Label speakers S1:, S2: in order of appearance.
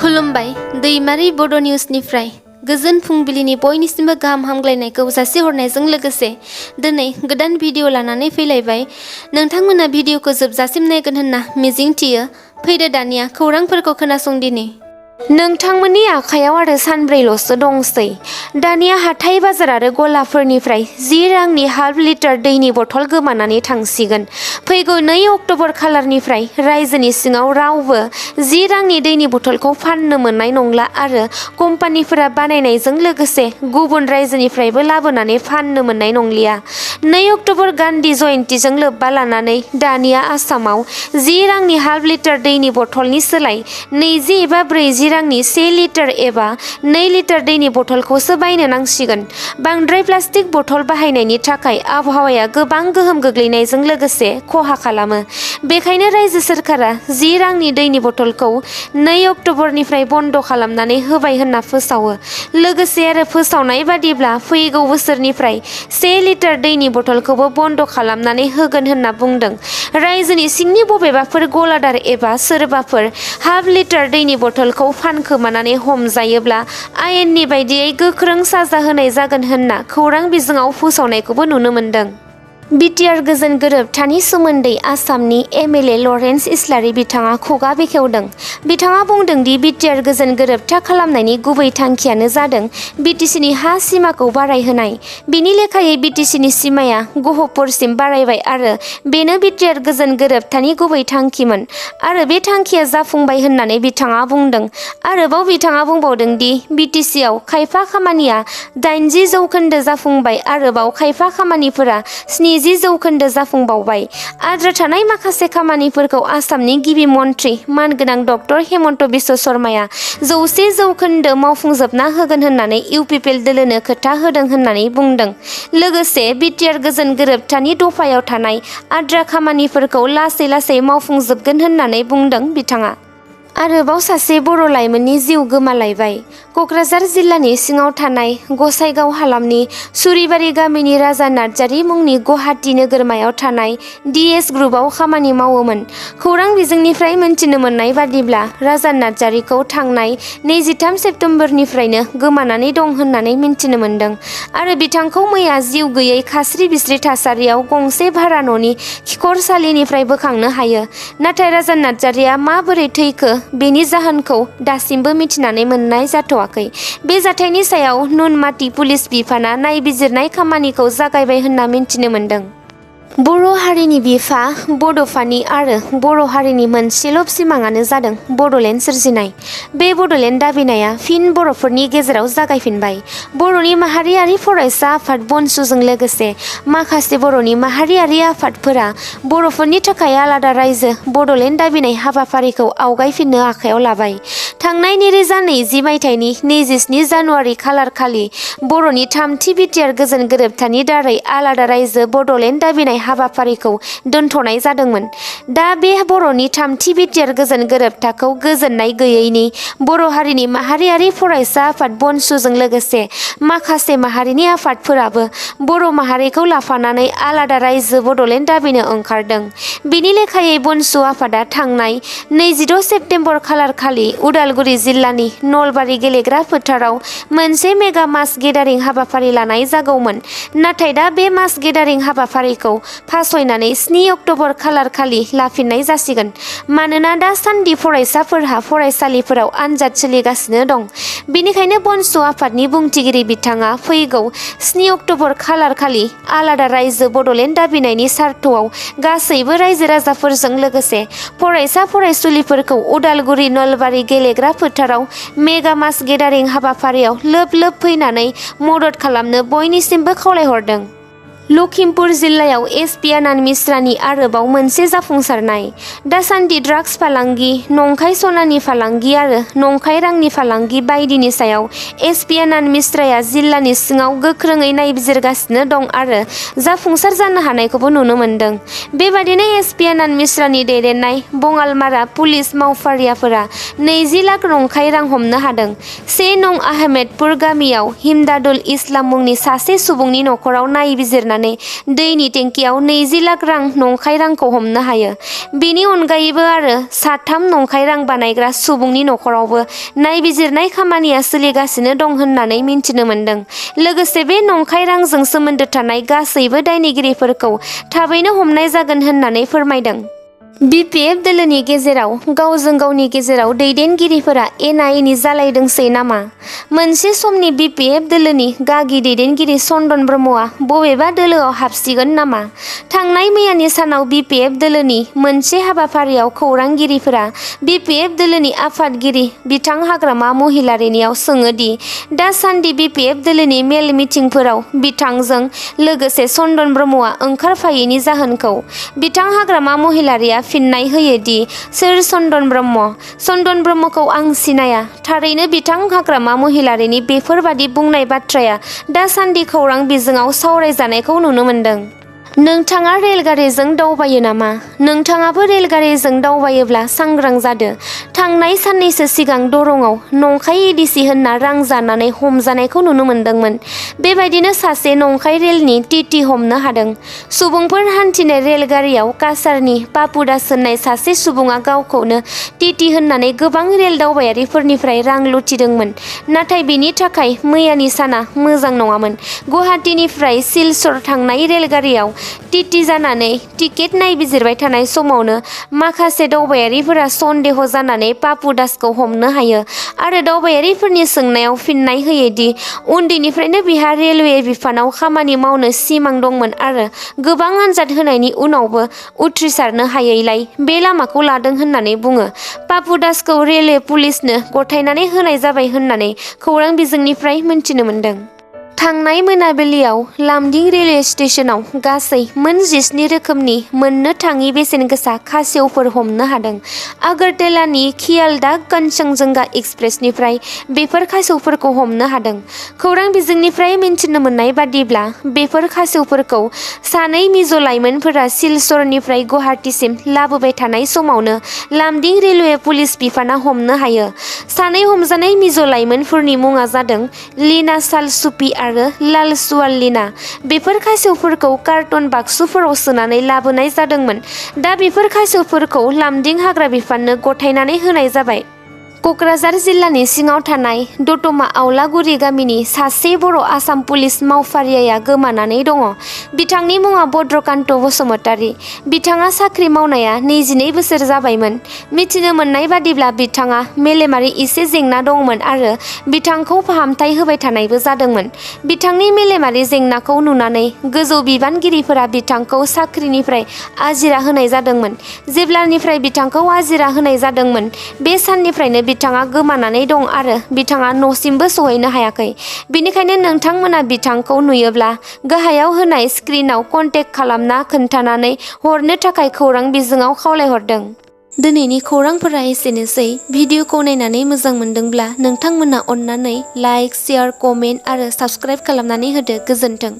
S1: खुलुमबाय दैमारि बड' निउसनिफ्राय गोजोन फुंबिलिनि बयनिसिमबो गाहाम हामग्लायनायखौ जासिहरनायजों लोगोसे दिनै गोदान भिडिअ लानानै फैलायबाय। नोंथांमोना भिडिअखौ जोबजासिम नायगोन होनना मिजिंथियो। फैदो दानिया खौरांफोरखौ खोनासंदिनि। नोंथांमोननि आखायाव आरो सानब्रैल'सो दंसै। दानिया हाथाय बाजार आरो गलाफोरनिफ्राय 10 रांनि हाफ लिटार दैनि बथल गोमानानै थांसिगोन। फैगौ 2 अक्ट'बर खालारनिफ्राय रायजोनि सिङाव रावबो 10 रांनि दैनि बथलखौ फाननो मोननाय नंला आरो कम्पानिफोरा बानायनायजों लोगोसे गुबुन रायजोनिफ्रायबो लाबोनानै फाननो मोननाय नंलिया। 2 अक्ट'बर गान्धी जयन्तीजों लोब्बा लानानै दानिया आसामाव 10 रांनि हाफ लिटार दैनि बथलनि सोलाय 20 एबा 40 रांनि 1 लिटार एबा 2 लिटार दैनि बथलखौसो बायनो नांसिगोन। बांद्राय प्लास्टिक बथल बाहायनायनि थाखाय आबहावाया गोबां गोहोम गोग्लैनायजों लोगोसे खहा खालामो। बेखायनो रायजो सोरखारा 10 रांनि दैनि बथलखौ 2 अक्ट'बरनिफ्राय बन्द' खालामनानै होबाय होनना फोसावो। लोगोसे आरो फोसावनाय बादिब्ला फैगौ बोसोरनिफ्राय 1 लिटार दैनि बथलखौबो बन्द' खालामनानै होगोन होनना बुंदों। रायजोनि सिंनि बबेबाफोर गलादार एबा सोरबाफोर हाफ लिटार दैनि बथलखौ फानखोमानानै हमजायोब्ला आयेननि बायदियै गोख्रों साजा होनाय जागोन होनना खौरां बिजोङाव फोसावनायखौबो नुनो मोन्दों। बिटिआर गोजोन गोरोबथानि सोमोन्दै आसामनि एमएलए लरेन्स इस्लारी बिथाङा खुगा बेखेवदों। बिथाङा बुंदों दि बिटिआर गोजोन गोरोबथा खालामनायनि गुबै थांखियानो जादों बिटिसिनि हा सिमाखौ बारायहोनाय। बिनि लेखायै बिटिसिनि सिमाया गहपुरसिम बारायबाय आरो बेनो बिटिआर गोजोन गोरोबथानि गुबै थांखिमोन आरो बे थांखिया जाफुंबाय होननानै बिथाङा बुंदों। आरोबाव बिथाङा बुंबावदों दि बिटिसिआव खायफा खामानिया 80% जाफुंबाय आरोबाव खायफा खामानिफोरा 70% जाफुंबावबाय। आद्रा थानाय माखासे खामानिफोरखौ आसामनि गिबि मन्थ्रि मानगोनां डक्टर हेमन्त बिश्व शर्माया 100% मावफुंजोबना होगोन होननानै इउपिपिएल दोलोनो खोथा होदों होननानै बुंदों। लोगोसे बिटिआर गोजोन गोरोबथानि दफायाव थानाय आद्रा खामानिफोरखौ लासै लासै मावफुंजोबगोन होननानै बुंदों बिथाङा। आरोबाव सासे बर' लाइमोननि जिउ गोमालायबाय। क'क्राझार जिल्लानि सिङाव थानाय गसाइगाव हालामनि सुरिबारि गामिनि राजा नार्जारि मुंनि गुवाहाटी नोगोरमायाव थानाय डिएस ग्रुपआव खामानि मावोमोन। खौरां बिजोंनिफ्राय मिन्थिनो मोननाय बादिब्ला राजा नार्जारिखौ थांनाय 23 सेप्तेम्बरनिफ्रायनो गोमानानै दं होननानै मिन्थिनो मोन्दों आरो बिथांखौ मैया जिउ गैयै खास्रि बिस्रि थासारियाव गंसे भारा न'नि खिखरसालिनिफ्राय बोखांनो हायो। नाथाय राजा नार्जारिया माबोरै थैखो बेनि जाहोनखौ दासिमबो मिथिनानै मोननाय जाथ'वाखै। बे जाथायनि सायाव नुनमाटि पुलिस बिफाना नायबिजिरनाय खामानिखौ जागायबाय होनना मिन्थिनो मोन्दों। बर' हारिनि बिफा बड'फानि आरो बर' हारिनि मोनसेल' सिमाङानो जादों बड'लेण्ड सोरजिनाय। बे बड'लेण्ड दाबिनाया फिन बर'फोरनि गेजेराव जागायफिनबाय। बर'नि माहारियारि फरायसा आफाद बनसुजों लोगोसे माखासे बर'नि माहारियारि आफादफोरा बर'फोरनि थाखाय आलादा रायजो बड'लेण्ड दाबिनाय हाबाफारिखौ आवगायफिननो आखायाव लाबाय। थांनाय 2020 मायथाइनि 27 जानुवारि खालारखालि बर'नि 3थि बिटिआर गोजोन गोरोबथानि दारै आलादा रायजो बड'लेण्ड दाबिनाय हाबाफारिखौ दोनथ'नाय जादोंमोन। दा बे बर'नि 3थि बिटिआर गोजोन गोरोबथाखौ गोजोननाय गैयैनि बर' हारिनि माहारियारि फरायसा आफाद बनसुजों लोगोसे माखासे माहारिनि आफादफोराबो बर' माहारिखौ लाफानानै आलादा रायजो बड'लेण्ड दाबिनो ओंखारदों। बिनि लेखायै बनसु आफादा थांनाय 26 सेप्तेम्बर खालारखालि उदालगुरि जिल्लानि नलबारि गेलेग्रा फोथाराव मोनसे मेगा मास गेदारिं हाबाफारि लानाय जागौमोन। नाथाय दा बे मास गेदारिं हाबाफारिखौ फासयनानै 7 अक्ट'बर खालारखालि लाफिननाय जासिगोन। मानोना दासान्दि फरायसाफोरहा फरायसालिफोराव आनजाद सोलिगासिनो दं। बेनिखायनो बनसु आफादनि बुंथिगिरि बिथाङा फैगौ 7 अक्ट'बर खालारखालि आलादा रायजो बड'लेण्ड दाबिनायनि सार्थआव गासैबो रायजो राजाफोरजों लोगोसे फरायसा फरायसुलिफोरखौ उदालगुरि नलबारि गेलेग्रा फोथाराव मेगा मास गेदारिं हाबाफारियाव लोब लोब फैनानै मदद खालामनो बयनिसिमबो खावलायहरदों। लखिमपुर जिल्लायाव एसपि आनन्द मिश्रानि आरोबाव मोनसे जाफुंसारनाय। दासान्दि ड्राग्स फालांगि, नंखाय सनानि फालांगि आरो नंखाय रांनि फालांगि बायदिनि सायाव एसपि आनन्द मिश्राया जिल्लानि सिङाव गोख्रोङै नायबिजिरगासिनो दं आरो जाफुंसार जानो हानायखौबो नुनो मोन्दों। बेबादिनो एसपि आनन्द मिश्रानि दैदेननाय बङालमारा पुलिस मावफारियाफोरा 20 लाख नंखाय रां हमनो हादों। 1 नं आहमेदपुर गामियाव हिमदादुल इस्लाम मुंनि सासे सुबुंनि न'खराव नायबिजिरनानै लानानै दैनि टेंकियाव 20 लाख रां नंखाय रांखौ हमनो हायो। बेनि अनगायैबो आरो साथाम नंखाय रां बानायग्रा सुबुंनि नखरावबो नायबिजिरनाय खामानिया सोलिगासिनो दं होननानै मिन्थिनो मोन्दों। लोगोसे बे नंखाय रांजों सोमोन्दो थानाय गासैबो दायनिगिरिफोरखौ थाबैनो हमनाय जागोन होननानै फोरमायदों। BPF दोलोनि गेजेराव गावजों गावनि गेजेराव दैदेनगिरिफोरा एना-एनि जालायदोंसै नामा? मोनसे समनि BPF दोलोनि गागि दैदेनगिरि चन्दन ब्रह्मआ बबेबा दोलोआव हाबसिगोन नामा? थांनाय मैयानि सानाव BPF दोलोनि मोनसे हाबाफारियाव खौरांगिरिफोरा BPF दोलोनि आफादगिरि बिथां हाग्रामा महिलारिनियाव सोङो दि दासान्दि BPF दोलोनि मेल मिटिंफोराव बिथांजों लोगोसे चन्दन ब्रह्मआ ओंखारफायैनि जाहोनखौ। बिथां हाग्रामा महिलारिया फिननाय होयो दि सोर चन्दन ब्रह्म? चन्दन ब्रह्मखौ आं सिनाया। थारैनो बिथां हाग्रामा महिलारिनि बेफोरबादि बुंनाय बाथ्राया दासान्दि खौरां बिजोङाव सावरायजानायखौ नुनो मोन्दों। नोंथाङा रेलगारिजों दावबायो नामा? नोंथाङाबो रेलगारिजों दावबायोब्ला सांग्रां जादो। थांनाय साननैसो सिगां दरंआव नंखाय एडिसि होनना रां जानानै हमजानायखौ नुनो मोन्दोंमोन। बेबायदिनो सासे नंखाय रेलनि टिटि हमनो हादों। सुबुंफोर हान्थिनाय रेलगारियाव काछारनि पापु दास होननाय सासे सुबुङा गावखौनो टिटि होननानै गोबां रेल दावबायारिफोरनिफ्राय रां लुथिदोंमोन। नाथाय बेनि थाखाय मैयानि साना मोजां नङामोन। गुवाहाटीनिफ्राय सिलचर थांनाय रेलगारियाव टिटि जानानै टिकेट नायबिजिरबाय थानाय समावनो माखासे दावबायारिफोरा सन्देह जानानै पापु दासखौ हमनो हायो आरो दावबायारिफोरनि सोंनायाव फिननाय होयो दि उन्दैनिफ्रायनो बिहा रेलवे बिफानाव खामानि मावनो सिमां दंमोन आरो गोबां आनजाद होनायनि उनावबो उथ्रिसारनो हायैलाय बे लामाखौ लादों होननानै बुङो। पापु दासखौ रेलवे पुलिसनो गथायनानै होनाय जाबाय होननानै खौरां बिजोंनिफ्राय मिन्थिनो मोन्दों। थांनाय मोनाबिलियाव लामदिं रेलवे स्टेशनाव गासै मोन 17 रोखोमनि मोननो थाङि बेसेन गोसा खासेवफोर हमनो हादों। आगरतलानि खियालदा कनचनजंगा एक्सप्रेसनिफ्राय बेफोर खासेवफोरखौ हमनो हादों। खौरां बिजोंनिफ्राय मिन्थिनो मोननाय बादिब्ला बेफोर खासेवफोरखौ सानै मिज' लाइमोनफोरा सिलचरनिफ्राय गुवाहाटीसिम लाबोबाय थानाय समावनो लामदिं रेलवे पुलिस बिफाना हमनो हायो। सानै हमजानाय मिज' लाइमोनफोरनि मुङा जादों लीना साल सुपि आरो लाल सुवाल लीना। बेफोर खासेवफोरखौ कार्टन बाक्सुफोराव सोनानै लाबोनाय जादोंमोन। दा बेफोर खासेवफोरखौ लामदिं हाग्रा बिफाननो गथायनानै होनाय जाबाय। क'क्राझार जिल्लानि सिङाव थानाय दतमा आवलागुरि गामिनि सासे बर' आसाम पुलिस मावफारियाया गोमानानै दङ। बिथांनि मुङा भद्रकान्त बसुमतारी। बिथाङा साख्रि मावनाया 22 बोसोर जाबायमोन। मिथिनो मोननाय बादिब्ला बिथाङा मेलेमारि एसे जेंना दंमोन आरो बिथांखौ फाहामथाय होबाय थानायबो जादोंमोन। बिथांनि मेलेमारि जेंनाखौ नुनानै गोजौ बिबानगिरिफोरा बिथांखौ साख्रिनिफ्राय आजिरा होनाय जादोंमोन। जेब्लानिफ्राय बिथांखौ आजिरा होनाय जादोंमोन बे साननिफ्रायनो बिथाङा गोमानानै दं आरो बिथाङा न'सिमबो सौहैनो हायाखै। बेनिखायनो नोंथांमोना बिथांखौ नुयोब्ला गाहायाव होनाय स्क्रिनाव कन्टेक्ट खालामना खोन्थानानै हरनो थाखाय खौरां बिजोङाव खावलायहरदों। दिनैनि खौरांफोरा एसेनोसै। भिडिअखौ नायनानै मोजां मोनदोंब्ला नोंथांमोना अन्नानै लाइक, शेयार, कमेन्ट आरो साबस्क्राइब खालामनानै होदो। गोजोन्थों।